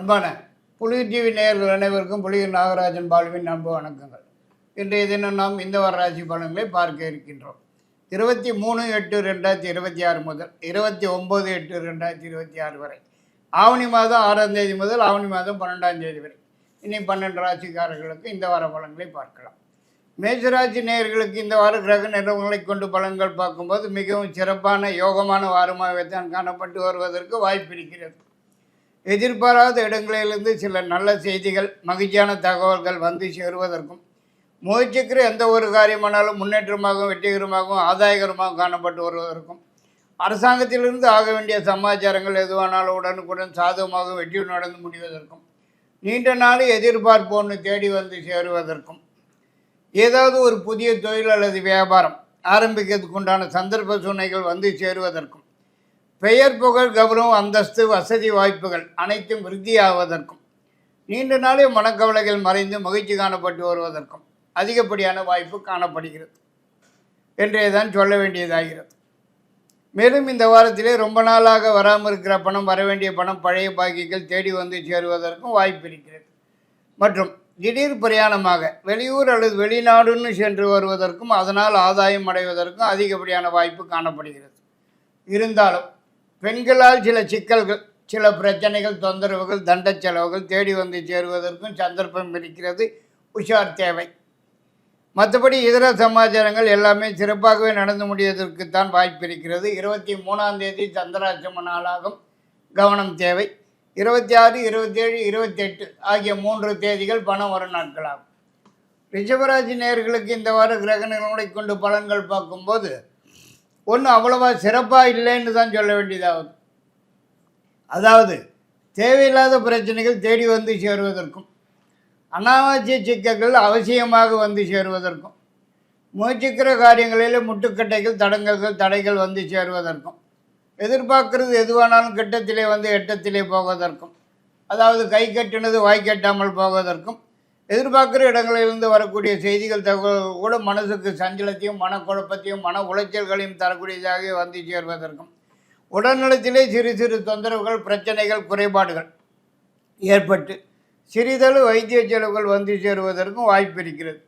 அன்பான புலியூர் டிவி நேயர்கள் அனைவருக்கும் புலியூர் நாகராஜன் பாலுவின் அன்பு வணக்கங்கள். இன்றைய தினம் நாம் இந்த வார ராசி பலன்களை பார்க்க இருக்கின்றோம். 23/8/2026 முதல் 29/8/2026 வரை, ஆவணி மாதம் 6ஆம் தேதி முதல் ஆவணி மாதம் 12ஆம் தேதி வரை இனி 12 ராசிக்காரர்களுக்கு இந்த வார பலன்களை பார்க்கலாம். மேஷராசி நேயர்களுக்கு இந்த வார கிரக நிலவரங்களை கொண்டு பலன்கள் பார்க்கும்போது மிகவும் சிறப்பான யோகமான வாரமாகவே தான் காணப்பட்டு வருவதற்கு வாய்ப்பு இருக்கிறது. எதிர்பாராத இடங்களிலிருந்து சில நல்ல செய்திகள், மகிழ்ச்சியான தகவல்கள் வந்து சேருவதற்கும், முயற்சிக்கிற எந்த ஒரு காரியமானாலும் முன்னேற்றமாகவும் வெற்றிகரமாகவும் ஆதாயகரமாகவும் காணப்பட்டு வருவதற்கும், அரசாங்கத்திலிருந்து ஆக வேண்டிய சமாச்சாரங்கள் எதுவானாலும் உடனுக்குடன் சாதகமாக வெற்றி நடந்து முடிவதற்கும், நீண்ட நாள் எதிர்பார்ப்பு ஒன்று தேடி வந்து சேருவதற்கும், ஏதாவது ஒரு புதிய தொழில் அல்லது வியாபாரம் ஆரம்பிக்கிறதுக்கு உண்டான சந்தர்ப்ப சூழ்நிலைகள் வந்து சேருவதற்கும், பெயர் புகழ் கௌரவம் அந்தஸ்து வசதி வாய்ப்புகள் அனைத்தும் விருத்தியாவதற்கும், நீண்ட நாளே மனக்கவலைகள் மறைந்து மகிழ்ச்சி காணப்பட்டு வருவதற்கும் அதிகப்படியான வாய்ப்பு காணப்படுகிறது என்றே தான் சொல்ல வேண்டியதாகிறது. மேலும் இந்த வாரத்திலே ரொம்ப நாளாக வராமல் இருக்கிற பணம், வர வேண்டிய பணம், பழைய பாக்கிகள் தேடி வந்து சேருவதற்கும் வாய்ப்பு இருக்கிறது. மற்றும் திடீர் பிரயாணமாக வெளியூர் அல்லது வெளிநாடுன்னு சென்று வருவதற்கும் அதனால் ஆதாயம் அடைவதற்கும் அதிகப்படியான வாய்ப்பு காணப்படுகிறது. இருந்தாலும் பெண்களால் சில சிக்கல்கள், சில பிரச்சனைகள், தொந்தரவுகள், தண்ட செலவுகள் தேடி வந்து சேருவதற்கும் சந்தர்ப்பம் இருக்கிறது. உஷார் தேவை. மற்றபடி இதர சமாச்சாரங்கள் எல்லாமே சிறப்பாகவே நடந்து முடிவதற்குத்தான் வாய்ப்பு இருக்கிறது. 23ஆம் தேதி சந்திராஷ்டம நாளாகும், கவனம் தேவை. 26, 27, 28 ஆகிய 3 தேதிகள் பணம் வரும் நாட்களாகும். ரிஷபராசி நேயர்களுக்கு இந்த வார கிரக நிலவரங்களை கொண்டு பலன்கள் பார்க்கும்போது ஒன்றும் அவ்வளவா சிறப்பாக இல்லைன்னு தான் சொல்ல வேண்டியதாகுது. அதாவது தேவையில்லாத பிரச்சனைகள் தேடி வந்து சேருவதற்கும், அனாவசிய சிக்கல்கள் அவசியமாக வந்து சேருவதற்கும், முயற்சிக்கிற காரியங்களில் முட்டுக்கட்டைகள், தடைகள் வந்து சேருவதற்கும், எதிர்பார்க்கறது எதுவானாலும் கிட்டத்திலே வந்து எட்டத்திலே போவதற்கும், அதாவது கை கட்டினது வாய் கட்டாமல் போவதற்கும், எதிர்பார்க்குற இடங்களிலிருந்து வரக்கூடிய செய்திகள், தகவல்கள் கூட மனசுக்கு சஞ்சலத்தையும் மனக்குழப்பத்தையும் மன உளைச்சல்களையும் தரக்கூடியதாக வந்து சேர்வதற்கும், உடல்நலத்திலே சிறு சிறு தொந்தரவுகள், பிரச்சனைகள், குறைபாடுகள் ஏற்பட்டு சிறிதளவு வைத்திய செலவுகள் வந்து சேருவதற்கும் வாய்ப்பு இருக்கிறது.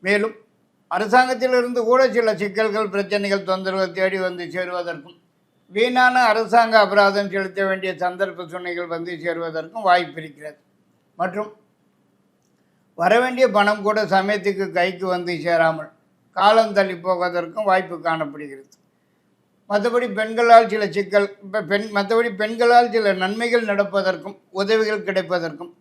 மேலும் அரசாங்கத்திலிருந்து கூட சில சிக்கல்கள், பிரச்சனைகள், தொந்தரவுகள் தேடி வந்து சேருவதற்கும், வீணான அரசாங்க அபராதம் செலுத்த வேண்டிய சந்தர்ப்ப சூழ்நிலைகள் வந்து சேருவதற்கும் வாய்ப்பு இருக்கிறது. மற்றும் வரவேண்டிய பணம் கூட சமயத்துக்கு கைக்கு வந்து சேராமல் காலம் தள்ளி போவதற்கும் வாய்ப்பு காணப்படுகிறது. மற்றபடி பெண்களால் சில சிக்கல் மற்றபடி பெண்களால் சில நன்மைகள் நடப்பதற்கும், உதவிகள் கிடைப்பதற்கும்,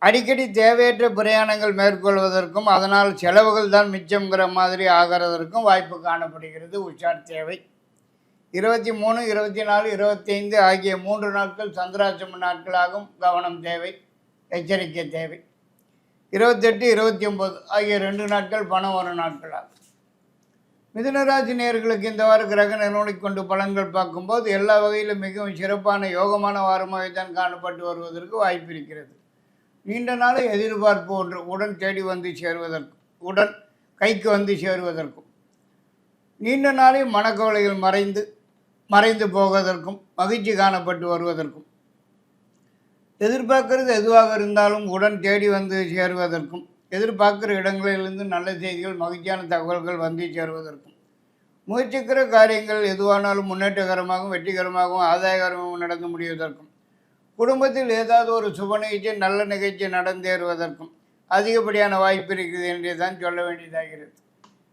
அடிக்கடி தேவையற்ற பிரயாணங்கள் மேற்கொள்வதற்கும், அதனால் செலவுகள் தான் மிச்சம்ங்கிற மாதிரி ஆகிறதற்கும் வாய்ப்பு காணப்படுகிறது. உஷார் தேவை. 23, 24, 25 ஆகிய 3 நாட்கள் சந்திராஷ்டம நாட்களாகும், கவனம் தேவை, எச்சரிக்கை தேவை. 28, 29 ஆகிய 2 நாட்கள் பணம் வரும் நாட்களாகும். மிதுனராசி நேயர்களுக்கு இந்த வார கிரக நிலவரங்களை கொண்டு பலன்கள் பார்க்கும்போது எல்லா வகையிலும் மிகவும் சிறப்பான யோகமான வாரமாக தான் காணப்பட்டு வருவதற்கு வாய்ப்பு இருக்கிறது. நீண்ட நாளை எதிர்பார்ப்பு ஒன்று உடன் தேடி வந்து சேருவதற்கும், உடன் கைக்கு வந்து சேருவதற்கும், நீண்ட நாளை மனக்கவலைகள் மறைந்து போவதற்கும், மகிழ்ச்சி காணப்பட்டு வருவதற்கும், எதிர்பார்க்கறது எதுவாக இருந்தாலும் உடன் தேடி வந்து சேருவதற்கும், எதிர்பார்க்குற இடங்களிலிருந்து நல்ல செய்திகள், மகிழ்ச்சியான தகவல்கள் வந்து சேருவதற்கும், முயற்சிக்கிற காரியங்கள் எதுவானாலும் முன்னேற்றகரமாகவும் வெற்றிகரமாகவும் ஆதாயகரமாகவும் நடந்து முடிவதற்கும், குடும்பத்தில் ஏதாவது ஒரு சுப நிகழ்ச்சி, நல்ல நிகழ்ச்சி நடந்தேறுவதற்கும் அதிகப்படியான வாய்ப்பு இருக்குது என்றே தான் சொல்ல வேண்டியதாகிறது.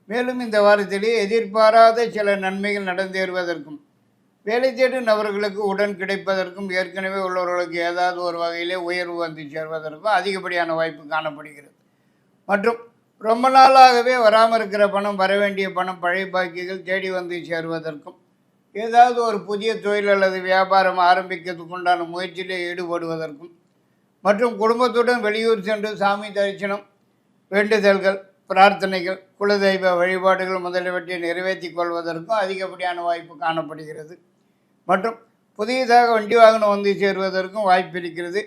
மேலும் இந்த வாரத்திலே எதிர்பாராத சில நன்மைகள் நடந்தேறுவதற்கும், வேலை தேடும் நபர்களுக்கு உடன் கிடைப்பதற்கும், ஏற்கனவே உள்ளவர்களுக்கு ஏதாவது ஒரு வகையிலே உயர்வு வந்து சேர்வதற்கும் அதிகப்படியான வாய்ப்பு காணப்படுகிறது. மற்றும் ரொம்ப நாளாகவே வராமல் இருக்கிற பணம், வர வேண்டிய பணம், பழைய பாக்கிகள் தேடி வந்து சேருவதற்கும், ஏதாவது ஒரு புதிய தொழில் அல்லது வியாபாரம் ஆரம்பிக்கிறதுக்கு உண்டான முயற்சியிலே ஈடுபடுவதற்கும், மற்றும் குடும்பத்துடன் வெளியூர் சென்று சாமி தரிசனம், வேண்டுதல்கள், பிரார்த்தனைகள், குலதெய்வ வழிபாடுகள் முதலியவற்றை நிறைவேற்றி கொள்வதற்கும் அதிகப்படியான வாய்ப்பு காணப்படுகிறது. மற்றும் புதியதாக வண்டி வாகனம் வந்து சேருவதற்கும் வாய்ப்பு இருக்கிறது.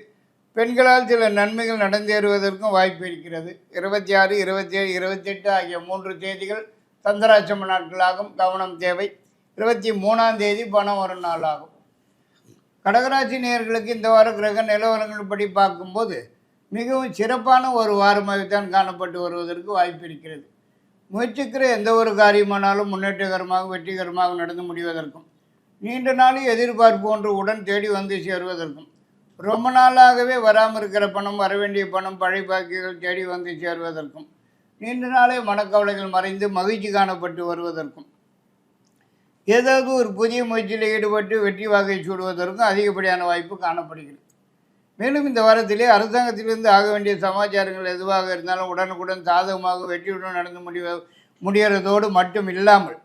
பெண்களால் சில நன்மைகள் நடந்தேறுவதற்கும் வாய்ப்பு இருக்கிறது. 26, 27, 28 ஆகிய 3 தேதிகள் சந்திராஷ்டம நாட்களாகும், கவனம் தேவை. 23ஆம் தேதி பணம் வரும் நாளாகும். கடகராசி நேயர்களுக்கு இந்த வார கிரக நிலவரங்கள் படி பார்க்கும்போது மிகவும் சிறப்பான ஒரு வாரமாகத்தான் காணப்பட்டு வருவதற்கு வாய்ப்பு இருக்கிறது. முயற்சிக்கிற எந்த ஒரு காரியமானாலும் முன்னேற்றகரமாக வெற்றிகரமாக நடந்து முடிவதற்கும், நீண்ட நாள் எதிர்பார்ப்பு ஒன்று உடன் தேடி வந்து சேருவதற்கும், ரொம்ப நாளாகவே வராமல் இருக்கிற பணம், வரவேண்டிய பணம், பழைய பாக்கிகள் தேடி வந்து சேருவதற்கும், நீண்ட நாளே மனக்கவலைகள் மறைந்து மகிழ்ச்சி காணப்பட்டு வருவதற்கும், ஏதாவது ஒரு புதிய முயற்சியில் ஈடுபட்டு வெற்றி வாகை சூடுவதற்கும் அதிகப்படியான வாய்ப்பு காணப்படுகிறது. மேலும் இந்த வாரத்திலே அரசாங்கத்திலிருந்து ஆக வேண்டிய சமாச்சாரங்கள் எதுவாக இருந்தாலும் உடனுக்குடன் சாதகமாக வெற்றியுடன் நடந்து முடிகிறதோடு மட்டும் இல்லாமல்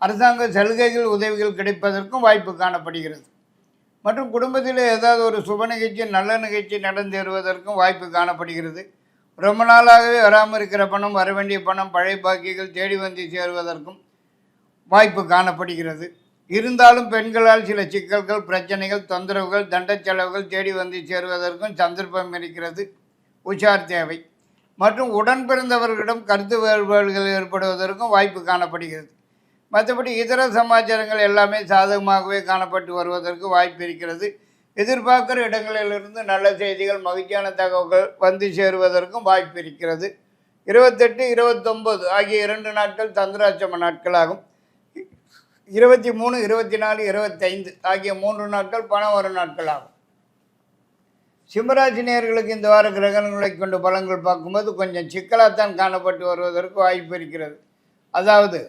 அரசாங்க சலுகைகள் உதவிகள் கிடைப்பதற்கும் வாய்ப்பு காணப்படுகிறது. மற்றும் குடும்பத்தில் ஏதாவது ஒரு சுப நிகழ்ச்சி நல்ல நிகழ்ச்சி நடந்தேறுவதற்கும் வாய்ப்பு காணப்படுகிறது. ரொம்ப நாளாகவே வராமல் இருக்கிற பணம், வரவேண்டிய பணம், பழைய பாக்கிகள் தேடி வந்து சேருவதற்கும் வாய்ப்பு காணப்படுகிறது. இருந்தாலும் பெண்களால் சில சிக்கல்கள், பிரச்சனைகள், தொந்தரவுகள், தண்ட செலவுகள் தேடி வந்து சேருவதற்கும் சந்தர்ப்பம் இருக்கிறது. உஷார் தேவை. மற்றும் உடன் பிறந்தவர்களிடம் கருத்து வேறுபாடுகள் ஏற்படுவதற்கும் வாய்ப்பு காணப்படுகிறது. மற்றபடி இதர சமாச்சாரங்கள் எல்லாமே சாதகமாகவே காணப்பட்டு வருவதற்கு வாய்ப்பு இருக்கிறது. எதிர்பார்க்கிற இடங்களிலிருந்து நல்ல செய்திகள், மகிழ்ச்சியான தகவல்கள் வந்து சேருவதற்கும் வாய்ப்பு இருக்கிறது. 28, 29 ஆகிய 2 நாட்கள் தந்திராட்சம நாட்களாகும். 23, 24, 25 ஆகிய 3 நாட்கள் பணம் வரும் நாட்கள் ஆகும். சிம்மராசி நேயர்களுக்கு இந்த வார கிரகங்களை கொண்டு பலன்கள் பார்க்கும்போது கொஞ்சம் சிக்கலாகத்தான் காணப்பட்டு வருவதற்கு வாய்ப்பு இருக்கிறது. அதாவது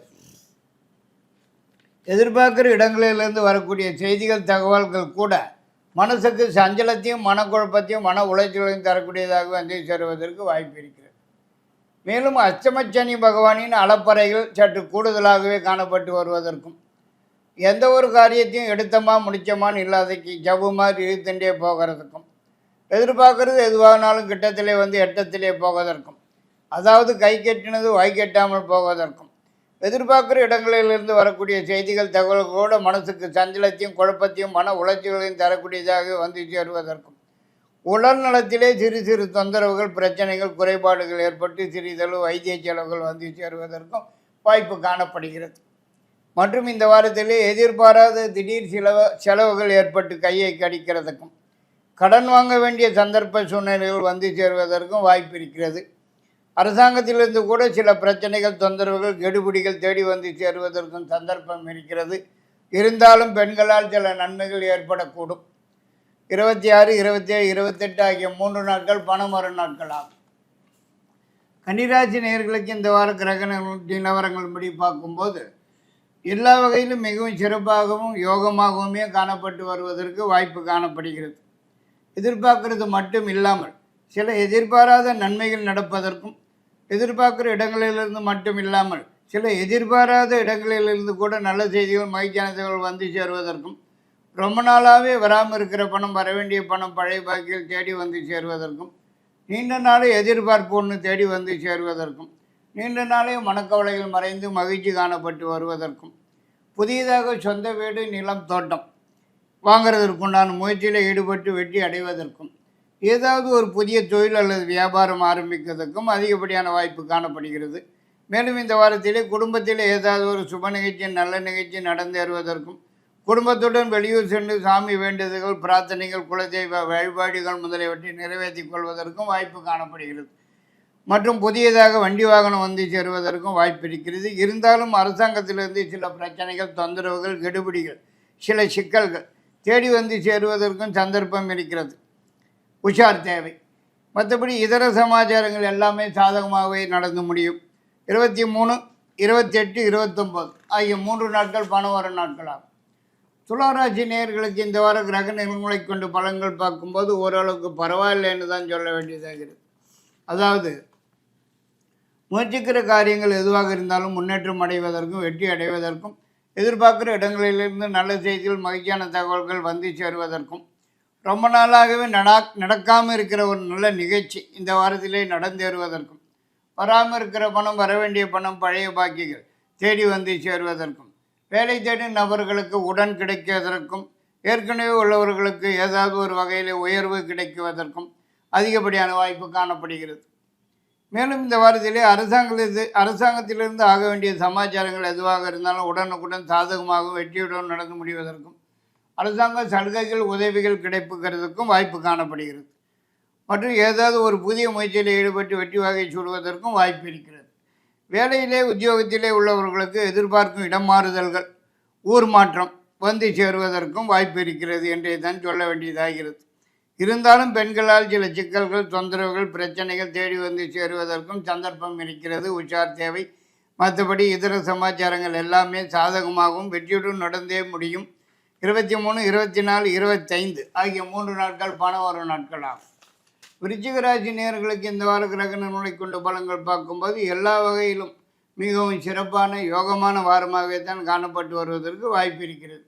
எதிர்பார்க்கிற இடங்களிலிருந்து வரக்கூடிய செய்திகள், தகவல்கள் கூட மனசுக்கு சஞ்சலத்தையும் மனக்குழப்பத்தையும் மன உளைச்சலையும் தரக்கூடியதாக வந்து சேருவதற்கு வாய்ப்பு இருக்கிறது. மேலும் அஷ்டமச்சனி பகவானின் அளப்பறைகள் சற்று கூடுதலாகவே காணப்பட்டு வருவதற்கும், எந்த ஒரு காரியத்தையும் எடுத்தமா முடிச்சமான்னு இல்லாதக்கு ஜவ்வு மாதிரி இழுத்துட்டே போகிறதுக்கும், எதிர்பார்க்கறது எதுவாகனாலும் கிட்டத்திலே வந்து எட்டத்திலே போவதற்கும், அதாவது கை கெட்டினது வாய் கெட்டாமல் போவதற்கும், எதிர்பார்க்குற இடங்களிலிருந்து வரக்கூடிய செய்திகள், தகவல்களோடு மனசுக்கு சஞ்சலத்தையும் குழப்பத்தையும் மன உளைச்சல்களையும் தரக்கூடியதாக வந்து சேருவதற்கும், உடல் நலத்திலே சிறு சிறு தொந்தரவுகள், பிரச்சனைகள், குறைபாடுகள் ஏற்பட்டு சிறிதளவு வைத்திய செலவுகள் வந்து சேருவதற்கும் வாய்ப்பு காணப்படுகிறது. மற்றும் இந்த வாரத்திலே எதிர்பாராத திடீர் செலவுகள் ஏற்பட்டு கையை கடிக்கிறதுக்கும், கடன் வாங்க வேண்டிய சந்தர்ப்ப சூழ்நிலைகள் வந்து சேருவதற்கும் வாய்ப்பு இருக்கிறது. அரசாங்கத்திலிருந்து கூட சில பிரச்சனைகள், தொந்தரவுகள், கெடுபிடிகள் தேடி வந்து சேருவதற்கும் சந்தர்ப்பம் இருக்கிறது. இருந்தாலும் பெண்களால் சில நன்மைகள் ஏற்படக்கூடும். 26, 27, 28 ஆகிய 3 நாட்கள் பணம் வரும் நாட்கள் ஆகும். கன்னிராசி நேயர்களுக்கு இந்த வார கிரக நிலவரங்கள் படி பார்க்கும்போது எல்லா வகையிலும் மிகவும் சிறப்பாகவும் யோகமாகவுமே காணப்பட்டு வருவதற்கு வாய்ப்பு காணப்படுகிறது. எதிர்பார்க்கறது மட்டும் இல்லாமல் சில எதிர்பாராத நன்மைகள் நடப்பதற்கும், எதிர்பார்க்குற இடங்களிலிருந்து மட்டும் இல்லாமல் சில எதிர்பாராத இடங்களிலிருந்து கூட நல்ல செய்திகள், மகிழ்ச்சியான செய்திகள் வந்து சேருவதற்கும், ரொம்ப நாளாகவே வராமல் இருக்கிற பணம், வரவேண்டிய பணம், பழைய பாக்கிகள் தேடி வந்து சேருவதற்கும், நீண்ட நாளே எதிர்பார்ப்பு ஒன்று தேடி வந்து சேருவதற்கும், நீண்ட நாளே மனக்கவலைகள் மறைந்து மகிழ்ச்சி காணப்பட்டு வருவதற்கும், புதியதாக சொந்த வீடு, நிலம், தோட்டம் வாங்கிறதற்குண்டான முயற்சியில் ஈடுபட்டு வெற்றி அடைவதற்கும், ஏதாவது ஒரு புதிய தொழில் அல்லது வியாபாரம் ஆரம்பிக்கிறதுக்கும் அதிகப்படியான வாய்ப்பு காணப்படுகிறது. மேலும் இந்த வாரத்திலே குடும்பத்தில் ஏதாவது ஒரு சுப நிகழ்ச்சி, நல்ல நிகழ்ச்சி நடந்தேறுவதற்கும், குடும்பத்துடன் வெளியூர் சென்று சாமி வேண்டுதல்கள், பிரார்த்தனைகள், குலதெய்வ வழிபாடுகள் முதலியவற்றை நிறைவேற்றிக் கொள்வதற்கும் வாய்ப்பு காணப்படுகிறது. மற்றும் புதியதாக வண்டி வாகனம் வந்து சேருவதற்கும் வாய்ப்பு இருக்கிறது. இருந்தாலும் அரசாங்கத்திலிருந்து சில பிரச்சனைகள், தொந்தரவுகள், கெடுபிடிகள், சில சிக்கல்கள் தேடி வந்து சேருவதற்கும் சந்தர்ப்பம் இருக்கிறது. உஷார் தேவை. மற்றபடி இதர சமாச்சாரங்கள் எல்லாமே சாதகமாகவே நடந்து முடியும். 23, 28, 29 ஆகிய 3 நாட்கள் பணம் வரும் நாட்களாகும். துளாராசி நேயர்களுக்கு இந்த வார கிரக நிலங்களை கொண்டு பலன்கள் பார்க்கும்போது ஓரளவுக்கு பரவாயில்லைன்னு தான் சொல்ல வேண்டியதாகிறது. அதாவது முயற்சிக்கிற காரியங்கள் எதுவாக இருந்தாலும் முன்னேற்றம் அடைவதற்கும் வெற்றி அடைவதற்கும், எதிர்பார்க்குற இடங்களிலிருந்து நல்ல செய்திகள், மகிழ்ச்சியான தகவல்கள் வந்து சேருவதற்கும், ரொம்ப நாளாகவே நடக்காமல் இருக்கிற ஒரு நல்ல நிகழ்ச்சி இந்த வாரத்திலே நடந்தேறுவதற்கும், வராமல் இருக்கிற பணம், வரவேண்டிய பணம், பழைய பாக்கிகள் தேடி வந்து சேருவதற்கும், வேலை தேடும் நபர்களுக்கு உடன் கிடைக்குவதற்கும், ஏற்கனவே உள்ளவர்களுக்கு ஏதாவது ஒரு வகையில் உயர்வு கிடைக்குவதற்கும் அதிகப்படியான வாய்ப்பு காணப்படுகிறது. மேலும் இந்த வாரத்திலே அரசாங்கத்திலிருந்து ஆக வேண்டிய சமாச்சாரங்கள் எதுவாக இருந்தாலும் உடனுக்குடன் சாதகமாகவும் வெற்றியுடன் நடந்து முடிவதற்கும், அரசாங்க சலுகைகள் உதவிகள் கிடைப்புக்கிறதுக்கும் வாய்ப்பு காணப்படுகிறது. மற்றும் ஏதாவது ஒரு புதிய முயற்சியில் ஈடுபட்டு வெற்றி வகை சூடுவதற்கும் வாய்ப்பு இருக்கிறது. வேலையிலே உத்தியோகத்திலே உள்ளவர்களுக்கு எதிர்பார்க்கும் இடம் மாறுதல்கள், ஊர் மாற்றம் வந்து சேருவதற்கும் வாய்ப்பு இருக்கிறது என்றே தான் சொல்ல வேண்டியதாகிறது. இருந்தாலும் பெண்களால் சில சிக்கல்கள், தொந்தரவுகள், பிரச்சனைகள் தேடி வந்து சேருவதற்கும் சந்தர்ப்பம் இருக்கிறது. உஷார் தேவை. மற்றபடி இதர சமாச்சாரங்கள் எல்லாமே சாதகமாகவும் வெற்றியுடன் நடந்தே முடியும். 23, 24, 25 ஆகிய 3 நாட்கள் பண வரும் நாட்கள் ஆகும். விருச்சிக ராசி நேயர்களுக்கு இந்த வார கிரக நிலைகளை கொண்டு பலன்கள் பார்க்கும்போது எல்லா வகையிலும் மிகவும் சிறப்பான யோகமான வாரமாகவே தான் காணப்பட்டு வருவதற்கு வாய்ப்பு இருக்கிறது.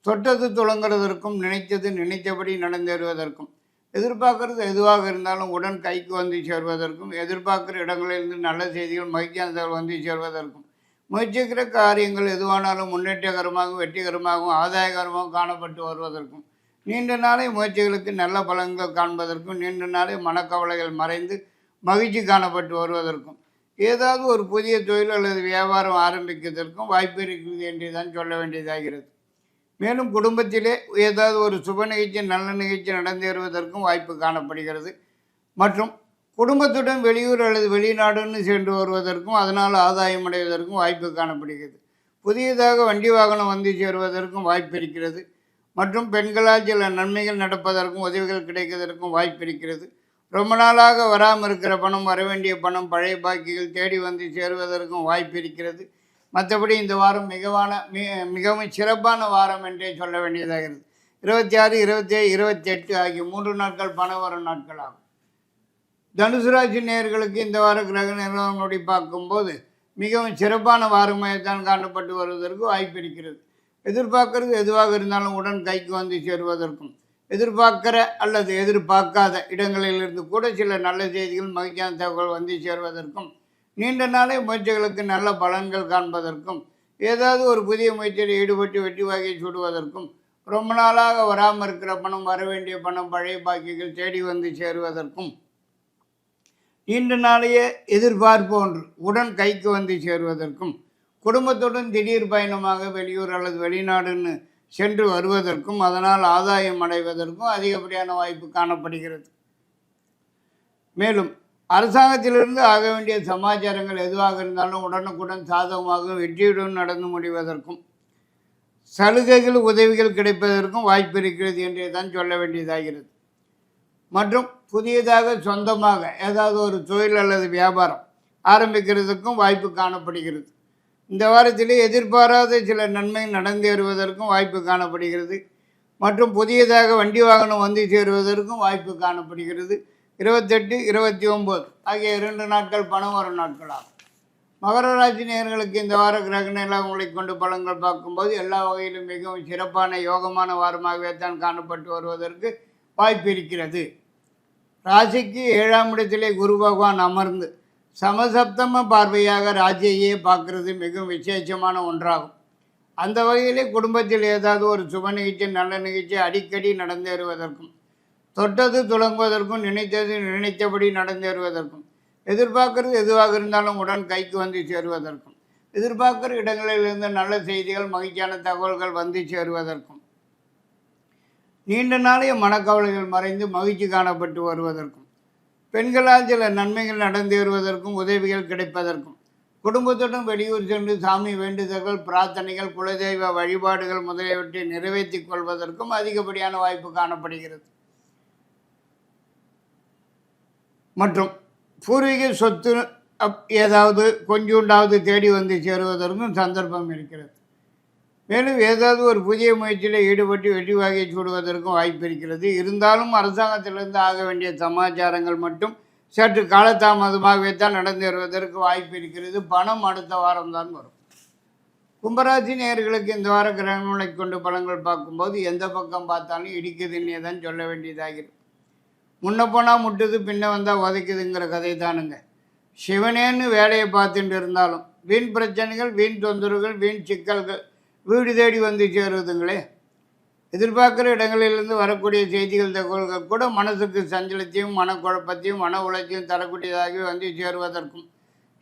தொட்டது துளங்குறதற்கும் நினைத்தது நினைத்தபடி நடந்தேறுவதற்கும், எதிர்பார்க்கறது எதுவாக இருந்தாலும் உடன் கைக்கு வந்து சேர்வதற்கும், எதிர்பார்க்குற இடங்களிலிருந்து நல்ல செய்திகள் மகிழ்ச்சியான தகவல் வந்து சேர்வதற்கும், முயற்சிக்கிற காரியங்கள் எதுவானாலும் முன்னேற்றகரமாகவும் வெற்றிகரமாகவும் ஆதாயகரமாகவும் காணப்பட்டு வருவதற்கும், நீண்ட நாளை முயற்சிகளுக்கு நல்ல பலன்கள் காண்பதற்கும், நீண்ட நாளை மனக்கவலைகள் மறைந்து மகிழ்ச்சி காணப்பட்டு வருவதற்கும், ஏதாவது ஒரு புதிய தொழில் அல்லது வியாபாரம் ஆரம்பிக்கிறதற்கும் வாய்ப்பு இருக்கிறது என்று தான் சொல்ல வேண்டியதாகிறது. மேலும் குடும்பத்திலே ஏதாவது ஒரு சுப நிகழ்ச்சி நல்ல நிகழ்ச்சி நடந்தேறுவதற்கும் வாய்ப்பு காணப்படுகிறது. மற்றும் குடும்பத்துடன் வெளியூர் அல்லது வெளிநாடுன்னு சென்று வருவதற்கும் அதனால் ஆதாயம் அடைவதற்கும் வாய்ப்பு காணப்படுகிறது. புதியதாக வண்டி வாகனம் வந்து சேருவதற்கும் வாய்ப்பு இருக்கிறது. மற்றும் பெண்களால் சில நன்மைகள் நடப்பதற்கும் உதவிகள் கிடைப்பதற்கும் வாய்ப்பு இருக்கிறது. ரொம்ப நாளாக வராமல் இருக்கிற பணம், வரவேண்டிய பணம், பழைய பாக்கிகள் தேடி வந்து சேருவதற்கும் வாய்ப்பு இருக்கிறது. மற்றபடி இந்த வாரம் மிகவும் சிறப்பான வாரம் என்றே சொல்ல வேண்டியதாகிறது. 26, 27, 28 ஆகிய 3 நாட்கள் பண வரும் நாட்கள் ஆகும். தனுசு ராசி நேயர்களுக்கு இந்த வார கிரக நிலவரங்களை பார்க்கும்போது மிகவும் சிறப்பான வாரமாக தான் காணப்பட்டு வருவதற்கு வாய்ப்பு இருக்கிறது. எதிர்பார்க்கறது எதுவாக இருந்தாலும் உடன் கைக்கு வந்து சேருவதற்கும், எதிர்பார்க்கிற அல்லது எதிர்பார்க்காத இடங்களிலிருந்து கூட சில நல்ல செய்திகள் மகிழ்ச்சியான தகவல் வந்து சேருவதற்கும், நீண்ட நாளை முயற்சிகளுக்கு நல்ல பலன்கள் காண்பதற்கும், ஏதாவது ஒரு புதிய முயற்சியில் ஈடுபட்டு வெற்றி வாகை சூடுவதற்கும், ரொம்ப நாளாக வராமல் இருக்கிற பணம், வரவேண்டிய பணம், பழைய பாக்கிகள் தேடி வந்து சேருவதற்கும், நீண்ட நாளையே எதிர்பார்ப்பு ஒன்று உடன் கைக்கு வந்து சேருவதற்கும், குடும்பத்துடன் திடீர் பயணமாக வெளியூர் அல்லது வெளிநாடுன்னு சென்று வருவதற்கும் அதனால் ஆதாயம் அடைவதற்கும் அதிகப்படியான வாய்ப்பு காணப்படுகிறது. மேலும் அரசாங்கத்திலிருந்து ஆக வேண்டிய சமாச்சாரங்கள் எதுவாக இருந்தாலும் உடனுக்குடன் சாதகமாக வெற்றியுடன் நடந்து முடிவதற்கும், சலுகைகள் உதவிகள் கிடைப்பதற்கும் வாய்ப்பு இருக்கிறது என்றே தான் சொல்ல வேண்டியதாகிறது. மற்றும் புதியதாக சொந்தமாக ஏதாவது ஒரு தொழில் அல்லது வியாபாரம் ஆரம்பிக்கிறதுக்கும் வாய்ப்பு காணப்படுகிறது. இந்த வாரத்திலே எதிர்பாராத சில நன்மை நடந்தேறுவதற்கும் வாய்ப்பு காணப்படுகிறது. மற்றும் புதியதாக வண்டி வாகனம் வந்து சேருவதற்கும் வாய்ப்பு காணப்படுகிறது. 28, 29 ஆகிய 2 நாட்கள் பணம் வரும் நாட்களாகும். மகர ராசி நேயர்களுக்கு இந்த வார கிரக நிலவரங்களை கொண்டு பலன்கள் பார்க்கும்போது எல்லா வகையிலும் மிகவும் சிறப்பான யோகமான வாரமாகவே தான் காணப்பட்டு வருவதற்கு வாய்ப்பு இருக்கிறது. ராசிக்கு 7ஆம் இடத்திலே குரு பகவான் அமர்ந்து சமசப்தம பார்வையாக ராசியையே பார்க்கறது மிகவும் விசேஷமான ஒன்றாகும். அந்த வகையிலே குடும்பத்தில் ஏதாவது ஒரு சுப நிகழ்ச்சி நல்ல நிகழ்ச்சி அடிக்கடி நடந்தேறுவதற்கும், தொட்டது துளங்குவதற்கும், நினைத்தது நினைத்தபடி நடந்தேறுவதற்கும், எதிர்பார்க்கறது எதுவாக இருந்தாலும் உடன் கைக்கு வந்து சேருவதற்கும், எதிர்பார்க்கிற இடங்களிலிருந்து நல்ல செய்திகள் மகிழ்ச்சியான தகவல்கள் வந்து சேருவதற்கும், நீண்ட நாளைய மனக்கவலைகள் மறைந்து மகிழ்ச்சி காணப்பட்டு வருவதற்கும், பெண்களால் சில நன்மைகள் நடந்தேறுவதற்கும் உதவிகள் கிடைப்பதற்கும், குடும்பத்துடன் வெளியூர் சென்று சாமி வேண்டுதல்கள், பிரார்த்தனைகள், குலதெய்வ வழிபாடுகள் முதலியவற்றை நிறைவேற்றிக் கொள்வதற்கும் அதிகப்படியான வாய்ப்பு காணப்படுகிறது. மற்றும் பூர்வீக சொத்து ஏதாவது கொஞ்சோண்டாவது தேடி வந்து சேருவதற்கும் சந்தர்ப்பம் இருக்கிறது. மேலும் ஏதாவது ஒரு புதிய முயற்சியில் ஈடுபட்டு வெற்றி வாகை சூடுவதற்கும் வாய்ப்பு இருக்கிறது. இருந்தாலும் அரசாங்கத்திலிருந்து ஆக வேண்டிய சமாச்சாரங்கள் மட்டும் சற்று காலதாமதமாகவே தான் நடந்தேறுவதற்கு வாய்ப்பு இருக்கிறது. பணம் அடுத்த வாரம் தான் வரும். கும்பராசி நேயர்களுக்கு இந்த வார கிரகங்களை கொண்டு பலன்கள் பார்க்கும்போது எந்த பக்கம் பார்த்தாலும் இடிக்குதுன்னே தான் சொல்ல வேண்டியதாகிறது. முன்ன போனால் முட்டுது, பின்ன வந்தால் உதைக்குதுங்கிற கதை தானுங்க. சிவனேன்னு வேலையை பார்த்துட்டு இருந்தாலும் வீண் பிரச்சனைகள், வீண் தொந்தரவுகள், வீண் சிக்கல்கள் வீடு தேடி வந்து சேருவதுங்களே. எதிர்பார்க்குற இடங்களிலிருந்து வரக்கூடிய செய்திகள், தகவல்கள் கூட மனசுக்கு சஞ்சலத்தையும் மனக்குழப்பத்தையும் மன உளைச்சையும் தரக்கூடியதாகவே வந்து சேருவதற்கும்,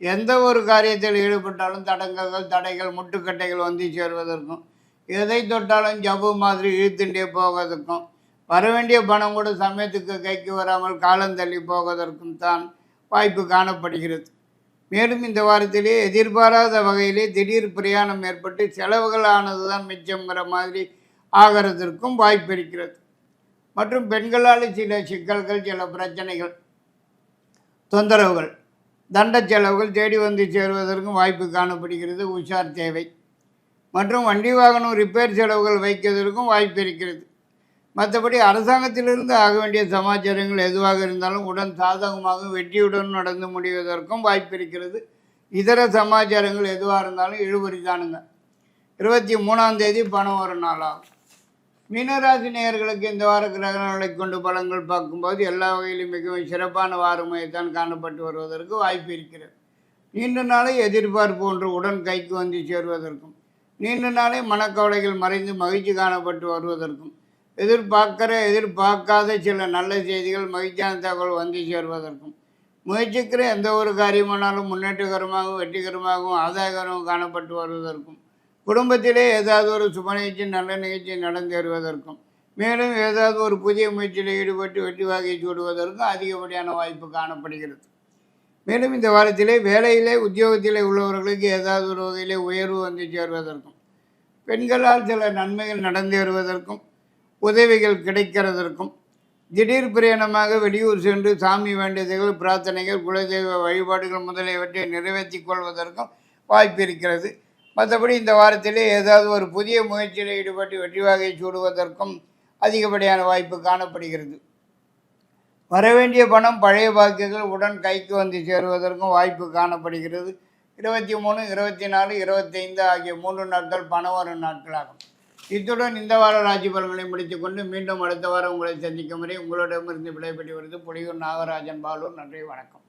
எந்த ஒரு காரியத்தில் ஈடுபட்டாலும் தடங்கல்கள், தடைகள், முட்டுக்கட்டைகள் வந்து சேருவதற்கும், எதை தொட்டாலும் ஜவ்வு மாதிரி இழுத்துட்டே போவதற்கும், வர வேண்டிய பணம் கூட சமயத்துக்கு கைக்கு வராமல் காலந்தள்ளி போவதற்கும் தான் வாய்ப்பு காணப்படுகிறது. மேலும் இந்த வாரத்திலே எதிர்பாராத வகையிலே திடீர் பிரயாணம் ஏற்பட்டு செலவுகள் ஆனது தான் மிச்சங்கிற மாதிரி ஆகிறதற்கும் வாய்ப்பு இருக்கிறது. மற்றும் பெண்களால் சில சிக்கல்கள், சில பிரச்சனைகள், தொந்தரவுகள், தண்ட செலவுகள் தேடி வந்து சேருவதற்கும் வாய்ப்பு காணப்படுகிறது. உஷார் தேவை. மற்றும் வண்டி வாகனம் ரிப்பேர் செலவுகள் வைக்கிறதற்கும் வாய்ப்பு இருக்கிறது. மற்றபடி அரசாங்கத்திலிருந்து ஆக வேண்டிய சமாச்சாரங்கள் எதுவாக இருந்தாலும் உடன் சாதகமாக வெற்றியுடன் நடந்து முடிவதற்கும் வாய்ப்பு இருக்கிறது. இதர சமாச்சாரங்கள் எதுவாக இருந்தாலும் இழுபறி தானுங்க. 23ஆம் தேதி பணம் ஒரு நாளாகும். மீனராசி நேயர்களுக்கு இந்த வார கிரகணங்களை கொண்டு பலன்கள் பார்க்கும்போது எல்லா வகையிலும் மிகவும் சிறப்பான வாரமையத்தான் காணப்பட்டு வருவதற்கு வாய்ப்பு இருக்கிறது. நீண்ட நாளை எதிர்பார்ப்பு ஒன்று உடன் கைக்கு வந்து சேருவதற்கும், நீண்ட நாளை மனக்கவலைகள் மறைந்து மகிழ்ச்சி காணப்பட்டு வருவதற்கும், எதிர்பார்க்காத சில நல்ல செய்திகள், மகிழ்ச்சியான தகவல் வந்து சேருவதற்கும், முயற்சிக்கிற எந்த ஒரு காரியமானாலும் முன்னேற்றகரமாகவும் வெற்றிகரமாகவும் ஆதாயகரமாகவும் காணப்பட்டு வருவதற்கும், குடும்பத்திலே ஏதாவது ஒரு சுப நிகழ்ச்சி, நல்ல நிகழ்ச்சி நடந்தேறுவதற்கும், மேலும் ஏதாவது ஒரு புதிய முயற்சியில் ஈடுபட்டு வெற்றி வாகை சூடுவதற்கும் அதிகப்படியான வாய்ப்பு காணப்படுகிறது. மேலும் இந்த வாரத்திலே வேலையிலே, உத்தியோகத்திலே உள்ளவர்களுக்கு ஏதாவது ஒரு வகையிலே உயர்வு வந்து சேருவதற்கும், பெண்களால் சில நன்மைகள் நடந்தேறுவதற்கும், உதவிகள் கிடைக்கிறதற்கும், திடீர் பிரயாணமாக வெளியூர் சென்று சாமி வேண்டியதுகள், பிரார்த்தனைகள், குலதெய்வ வழிபாடுகள் முதலியவற்றை நிறைவேற்றி கொள்வதற்கும் வாய்ப்பு இருக்கிறது. மற்றபடி இந்த வாரத்திலே ஏதாவது ஒரு புதிய முயற்சியில் ஈடுபட்டு வெற்றி வாகை சூடுவதற்கும் அதிகப்படியான வாய்ப்பு காணப்படுகிறது. வரவேண்டிய பணம், பழைய பாக்கியங்கள் உடன் கைக்கு வந்து சேருவதற்கும் வாய்ப்பு காணப்படுகிறது. 23, 24, 25 ஆகிய 3 நாட்கள் பணம் வரும் நாட்களாகும். இத்துடன் இந்த வார ராசி பலன்களை முடித்துக்கொண்டு மீண்டும் அடுத்த வாரம் உங்களை சந்திக்கும் வரை உங்களிடமிருந்து விடைபெற்று வருது புலியூர் நாகராஜன் பாலூர். நன்றி, வணக்கம்.